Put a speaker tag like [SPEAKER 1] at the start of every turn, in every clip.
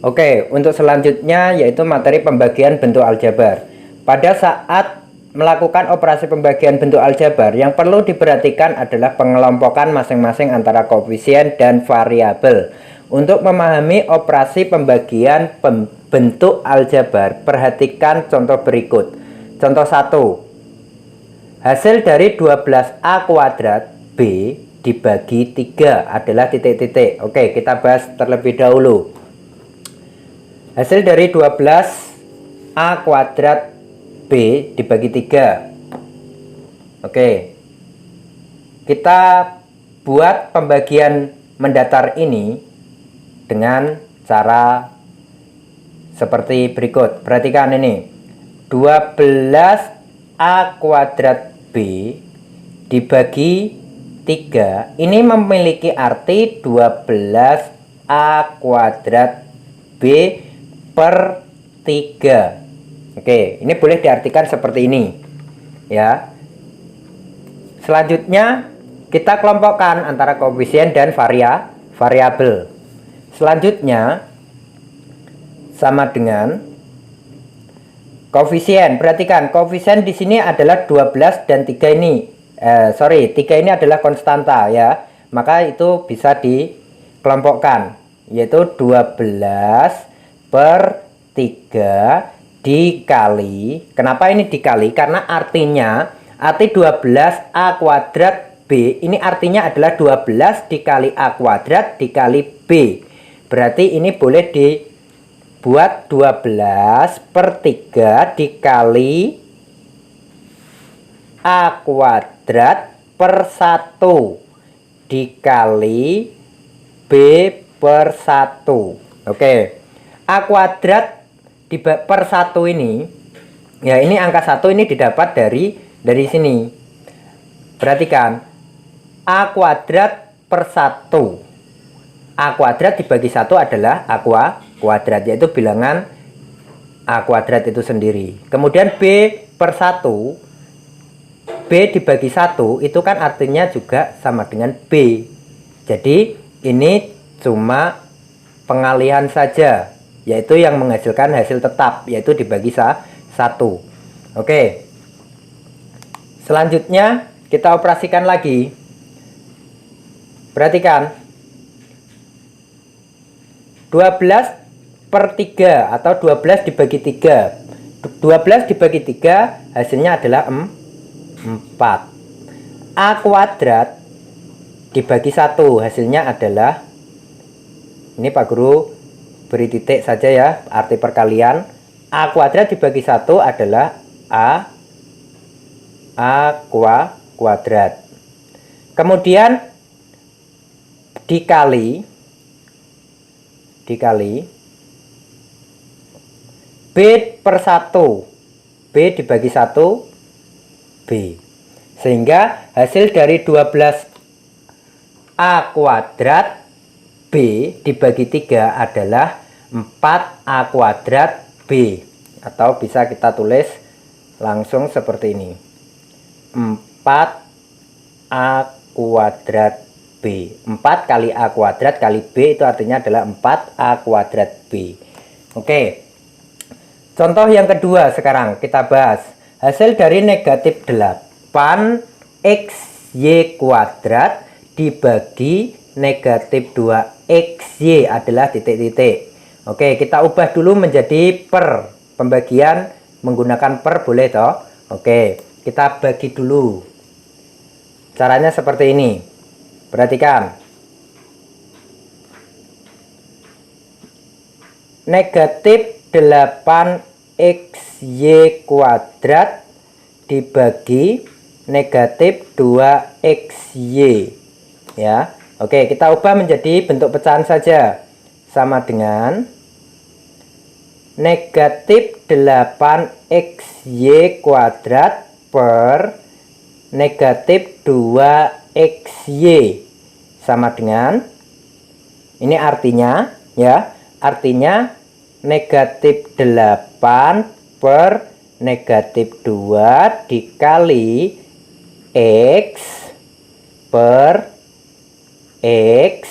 [SPEAKER 1] Oke, untuk selanjutnya yaitu materi pembagian bentuk aljabar. Pada saat melakukan operasi pembagian bentuk aljabar, yang perlu diperhatikan adalah pengelompokan masing-masing antara koefisien dan variabel. Untuk memahami operasi pembagian bentuk aljabar, perhatikan contoh berikut. Contoh 1. Hasil dari 12A kuadrat B dibagi 3 adalah titik-titik. Oke, kita bahas terlebih dahulu. Hasil dari 12A kuadrat B dibagi 3. Oke. Kita buat pembagian mendatar ini dengan cara seperti berikut. Perhatikan ini. 12A kuadrat B dibagi 3. Ini memiliki arti 12A kuadrat B per 3. Oke, ini boleh diartikan seperti ini ya. Selanjutnya kita kelompokkan antara koefisien dan variabel. Selanjutnya sama dengan koefisien. Perhatikan, koefisien di sini adalah 12 dan 3 ini. 3 ini adalah konstanta ya. Maka itu bisa dikelompokkan, yaitu 12 per 3 dikali. Kenapa ini dikali? Karena artinya arti 12A kuadrat B ini artinya adalah 12 dikali A kuadrat dikali B. Berarti ini boleh dibuat 12 per 3 dikali A kuadrat per 1 dikali B per 1. Oke. A kuadrat per 1 ini ya, ini angka 1 ini didapat dari sini. Perhatikan, A kuadrat per 1. A kuadrat dibagi 1 adalah A kuadrat, yaitu bilangan A kuadrat itu sendiri. Kemudian B per 1, B dibagi 1 itu kan artinya juga sama dengan B. Jadi ini cuma pengalihan saja, yaitu yang menghasilkan hasil tetap, yaitu dibagi 1. Oke. Selanjutnya kita operasikan lagi. Perhatikan. 12 per 3 atau 12 dibagi 3. 12 dibagi 3 hasilnya adalah 4. A kuadrat dibagi 1 hasilnya adalah, ini Pak Guru beri titik saja ya, arti perkalian. A kuadrat dibagi 1 adalah A kuadrat. Kemudian dikali B per 1. B dibagi 1 B. Sehingga hasil dari 12A kuadrat B dibagi 3 adalah 4A kuadrat B. Atau bisa kita tulis langsung seperti ini. 4A kuadrat B. 4 kali A kuadrat kali B itu artinya adalah 4A kuadrat B. Oke. Contoh yang kedua sekarang kita bahas. Hasil dari negatif 8XY kuadrat dibagi negatif 2XY adalah titik-titik. Oke, kita ubah dulu menjadi per. Pembagian menggunakan per boleh toh? Oke, kita bagi dulu. Caranya seperti ini. Perhatikan. Negatif 8XY kuadrat dibagi negatif 2XY. Ya. Oke, kita ubah menjadi bentuk pecahan saja. Sama dengan negatif 8XY kuadrat per negatif 2XY. Sama dengan, ini artinya ya, artinya negatif 8 per negatif 2 dikali X per X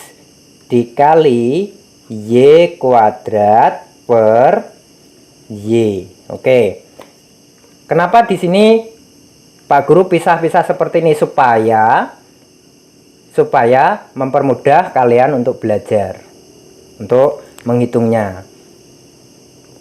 [SPEAKER 1] dikali Y kuadrat per Y. Oke. Kenapa di sini Pak Guru pisah-pisah seperti ini? Supaya mempermudah kalian untuk belajar, untuk menghitungnya.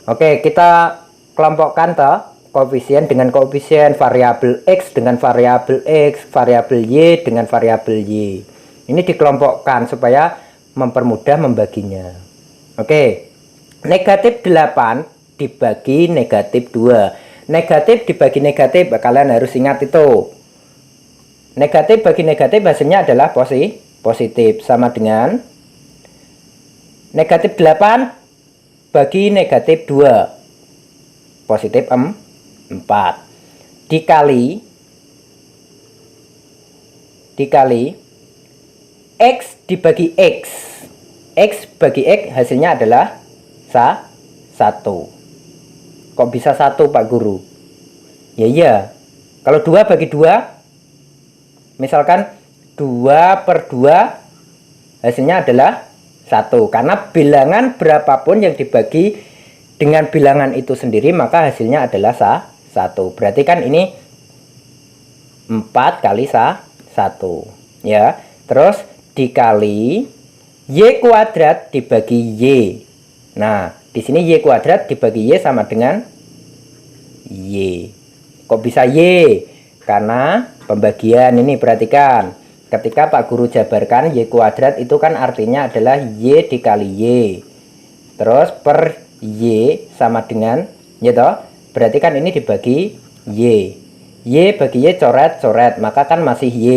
[SPEAKER 1] Oke, kita kelompokkan toh koefisien dengan koefisien, variabel X dengan variabel X, variabel Y dengan variabel Y. Ini dikelompokkan supaya mempermudah membaginya. Oke, negatif 8 dibagi negatif 2. Negatif dibagi negatif, kalian harus ingat itu. Negatif bagi negatif hasilnya adalah positif. Sama dengan negatif 8 bagi negatif 2. Positif 4. Dikali X dibagi X. X bagi X hasilnya adalah 1. Kok bisa 1 Pak Guru? Ya iya. Kalau 2 bagi 2, misalkan 2 per 2 hasilnya adalah 1. Karena bilangan berapapun yang dibagi dengan bilangan itu sendiri, maka hasilnya adalah 1. Berarti kan ini 4 kali 1. Ya. Terus dikali Y kuadrat dibagi Y. Nah, di sini Y kuadrat dibagi Y sama dengan Y. Kok bisa Y? Karena pembagian ini, perhatikan. Ketika Pak Guru jabarkan Y kuadrat itu kan artinya adalah Y dikali Y. Terus per Y sama dengan Y toh. Berarti kan ini dibagi Y. Y bagi Y coret-coret, maka kan masih Y.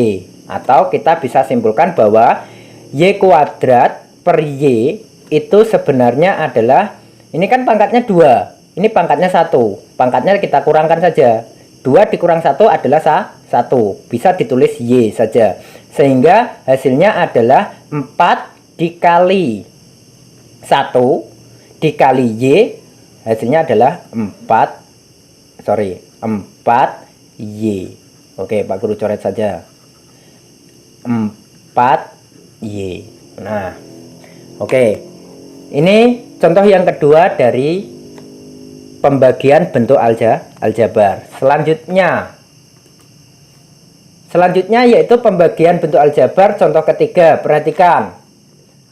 [SPEAKER 1] Atau kita bisa simpulkan bahwa Y kuadrat per Y itu sebenarnya adalah, ini kan pangkatnya 2, ini pangkatnya 1. Pangkatnya kita kurangkan saja. 2 dikurang 1 adalah 1. Bisa ditulis Y saja. Sehingga hasilnya adalah 4 dikali 1 dikali Y. Hasilnya adalah 4Y. Oke, Pak Guru coret saja. 4Y. Nah, oke. Ini contoh yang kedua dari pembagian bentuk aljabar. Selanjutnya yaitu pembagian bentuk aljabar contoh ketiga. Perhatikan.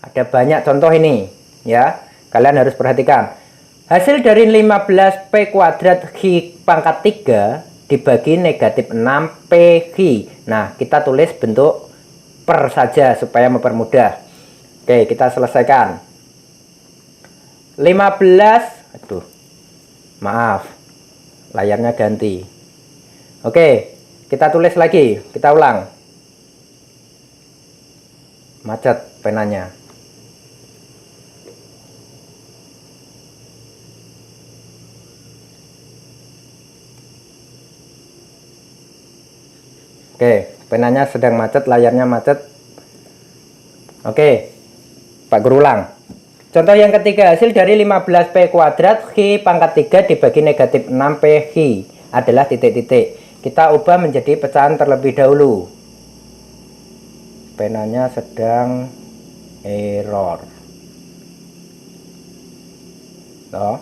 [SPEAKER 1] Ada banyak contoh ini, ya. Kalian harus perhatikan. Hasil dari 15P kuadrat Q pangkat 3 dibagi negatif 6PQ. Nah, kita tulis bentuk per saja supaya mempermudah. Oke, kita selesaikan. 15, aduh, maaf, layarnya ganti. Oke, kita tulis lagi, kita ulang. Macet penanya. Oke, penanya sedang macet, layarnya macet. Oke, Pak Guru ulang. Contoh yang ketiga, hasil dari 15P kuadrat Q pangkat 3 dibagi negatif 6PQ adalah titik-titik. Kita ubah menjadi pecahan terlebih dahulu. Penanya sedang error. Loh.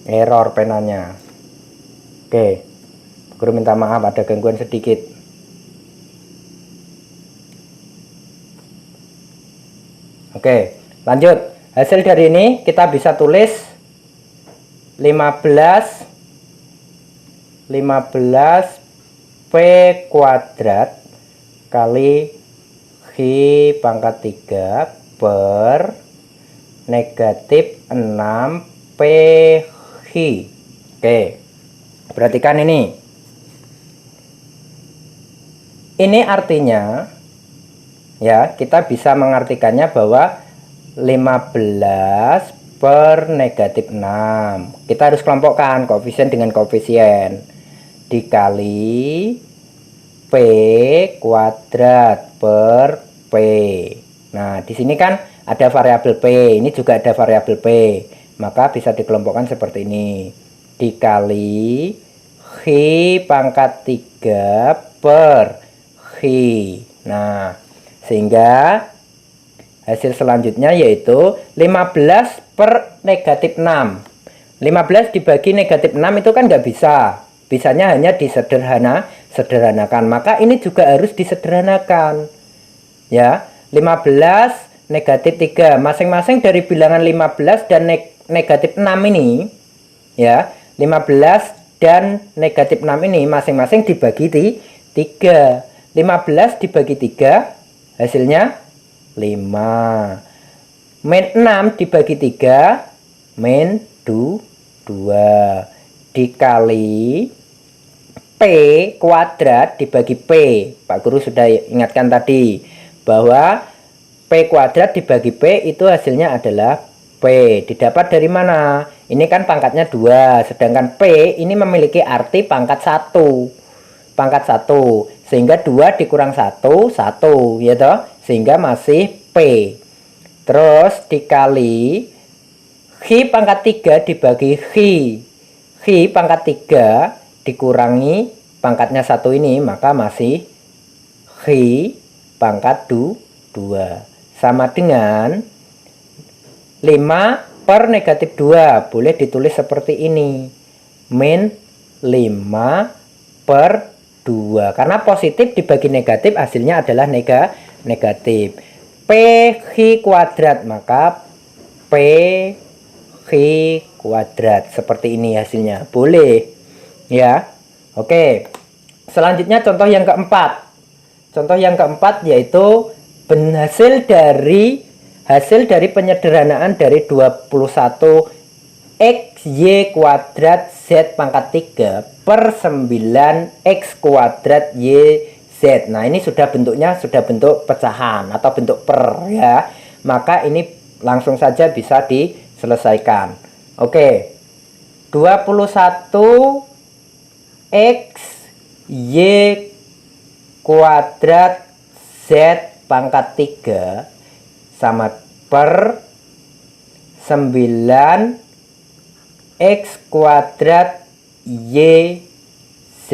[SPEAKER 1] Error penanya. Oke, Guru minta maaf ada gangguan sedikit. Oke, lanjut. Hasil dari ini kita bisa tulis 15 P kuadrat kali Q pangkat 3 per negatif 6PQ. Oke, perhatikan ini. Ini artinya, ya, kita bisa mengartikannya bahwa 15 per negatif 6. Kita harus kelompokkan koefisien dengan koefisien. Dikali P kuadrat per P. Nah, di sini kan ada variabel P. Ini juga ada variabel P. Maka bisa dikelompokkan seperti ini. Dikali Q pangkat 3 per Q. Nah, sehingga hasil selanjutnya yaitu 15 per negatif 6. 15 dibagi negatif 6 itu kan nggak bisa. Bisanya hanya sederhanakan. Maka ini juga harus disederhanakan. Ya, 15 negatif 3. Masing-masing dari bilangan 15 dan negatif 6 ini, ya, 15 dan negatif 6 ini masing-masing dibagi 3. 15 dibagi 3 hasilnya 5. Min 6 dibagi 3 min 2 dikali P kuadrat dibagi P. Pak Guru sudah ingatkan tadi bahwa P kuadrat dibagi P itu hasilnya adalah P. Didapat dari mana? Ini kan pangkatnya 2, sedangkan P ini memiliki arti pangkat 1. Pangkat 1, sehingga 2 dikurang 1, 1, ya toh? Sehingga masih P. Terus dikali Hi pangkat 3 dibagi Hi pangkat 3 dikurangi pangkatnya 1 ini, maka masih Hi pangkat 2. Sama dengan 5 per negatif 2. Boleh ditulis seperti ini. Min 5 per 2. Karena positif dibagi negatif hasilnya adalah negatif. P Hi kuadrat, maka P Hi kuadrat. Seperti ini hasilnya. Boleh. Ya. Oke. Selanjutnya contoh yang keempat. Contoh yang keempat yaitu hasil dari penyederhanaan dari 21 XY kuadrat Z pangkat 3 per 9 X kuadrat YZ. Nah, ini sudah bentuknya sudah bentuk pecahan atau bentuk per, ya. Maka ini langsung saja bisa diselesaikan. Oke. 21 X Y kuadrat Z pangkat 3 sama per 9 X kuadrat YZ.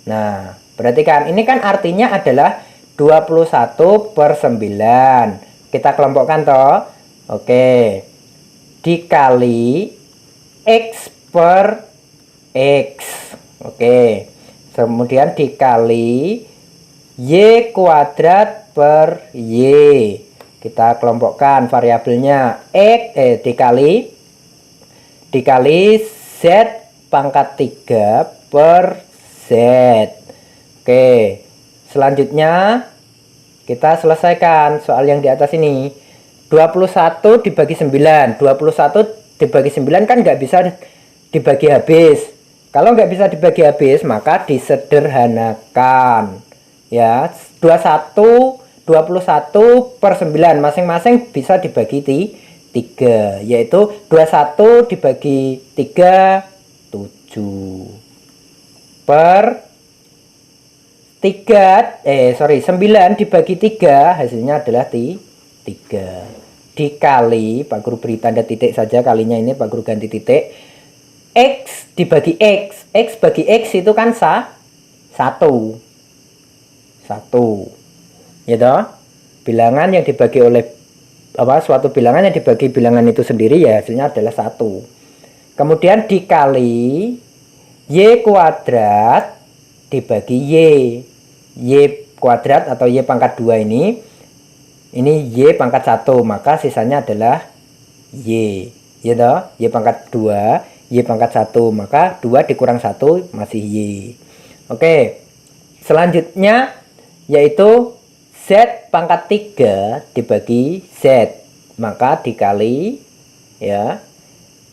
[SPEAKER 1] Nah, perhatikan, ini kan artinya adalah 21 per 9. Kita kelompokkan toh. Oke. Dikali X per X. Oke. Kemudian dikali Y kuadrat per Y. Kita kelompokkan variabelnya X dikali Z pangkat 3 per Z. Oke. Selanjutnya kita selesaikan soal yang di atas ini. 21 dibagi 9. 21 dibagi 9 kan nggak bisa dibagi habis. Kalau nggak bisa dibagi habis, maka disederhanakan. Ya, 21 per 9 masing-masing bisa dibagi 3, yaitu 21 dibagi 3 7 per 9 dibagi 3 hasilnya adalah 3 dikali, Pak Guru beri tanda titik saja, kalinya ini Pak Guru ganti titik, X dibagi X. X bagi X itu kan 1 ya toh? Bilangan yang dibagi oleh suatu bilangan yang dibagi bilangan itu sendiri ya hasilnya adalah 1. Kemudian dikali Y kuadrat dibagi Y kuadrat atau Y pangkat 2 ini Y pangkat 1, maka sisanya adalah Y, ya toh? Y pangkat 2, Y pangkat 1, maka 2 dikurang 1 masih Y. Oke. Selanjutnya yaitu Z pangkat 3 dibagi Z, maka dikali, ya,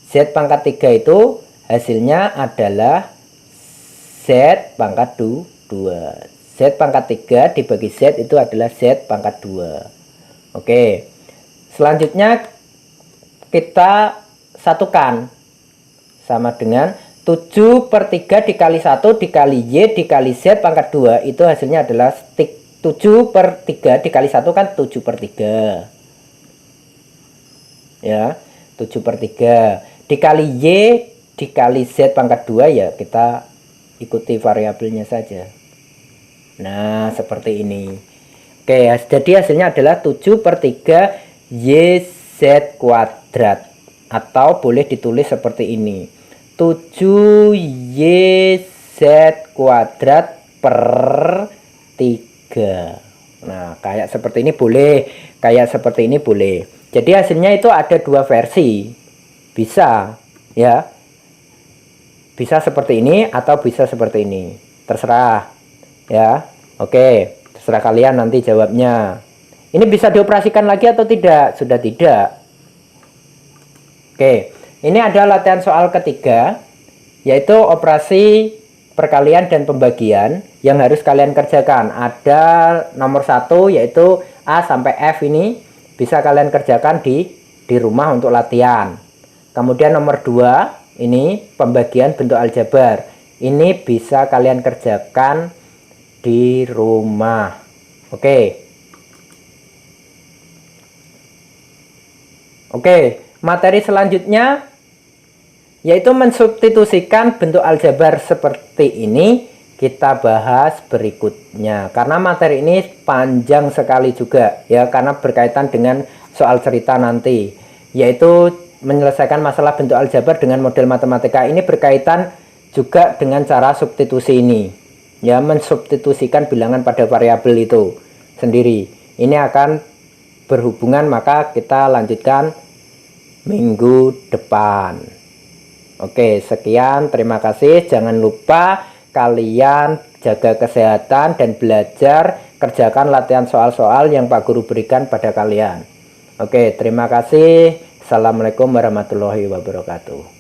[SPEAKER 1] Z pangkat 3 itu hasilnya adalah Z pangkat 2. Z pangkat 3 dibagi Z itu adalah Z pangkat 2. Oke. Selanjutnya kita satukan sama dengan 7 per 3 dikali 1 dikali Y dikali Z pangkat 2 itu hasilnya adalah 7 per 3 dikali 1 kan 7 per 3. Ya, 7 per 3. Dikali Y dikali Z pangkat 2 ya kita ikuti variabelnya saja. Nah, seperti ini. Oke, jadi hasilnya adalah 7/3 YZ kuadrat. Atau boleh ditulis seperti ini. 7YZ kuadrat per 3. Nah, kayak seperti ini boleh. Kayak seperti ini boleh. Jadi hasilnya itu ada dua versi. Bisa, ya. Bisa seperti ini atau bisa seperti ini. Terserah. Ya. Oke. Terserah kalian nanti jawabnya. Ini bisa dioperasikan lagi atau tidak? Sudah tidak. Oke, ini ada latihan soal ketiga, yaitu operasi perkalian dan pembagian yang harus kalian kerjakan. Ada nomor 1 yaitu A sampai F ini bisa kalian kerjakan di rumah untuk latihan. Kemudian nomor 2 ini pembagian bentuk aljabar. Ini bisa kalian kerjakan di rumah. Oke, materi selanjutnya yaitu mensubstitusikan bentuk aljabar seperti ini. Kita bahas berikutnya karena materi ini panjang sekali juga ya, karena berkaitan dengan soal cerita nanti, yaitu menyelesaikan masalah bentuk aljabar dengan model matematika. Ini berkaitan juga dengan cara substitusi ini ya, mensubstitusikan bilangan pada variabel itu sendiri. Ini akan berhubungan, maka kita lanjutkan minggu depan. Oke, sekian, terima kasih. Jangan lupa kalian jaga kesehatan dan belajar, kerjakan latihan soal-soal yang Pak Guru berikan pada kalian. Oke, terima kasih. Assalamualaikum warahmatullahi wabarakatuh.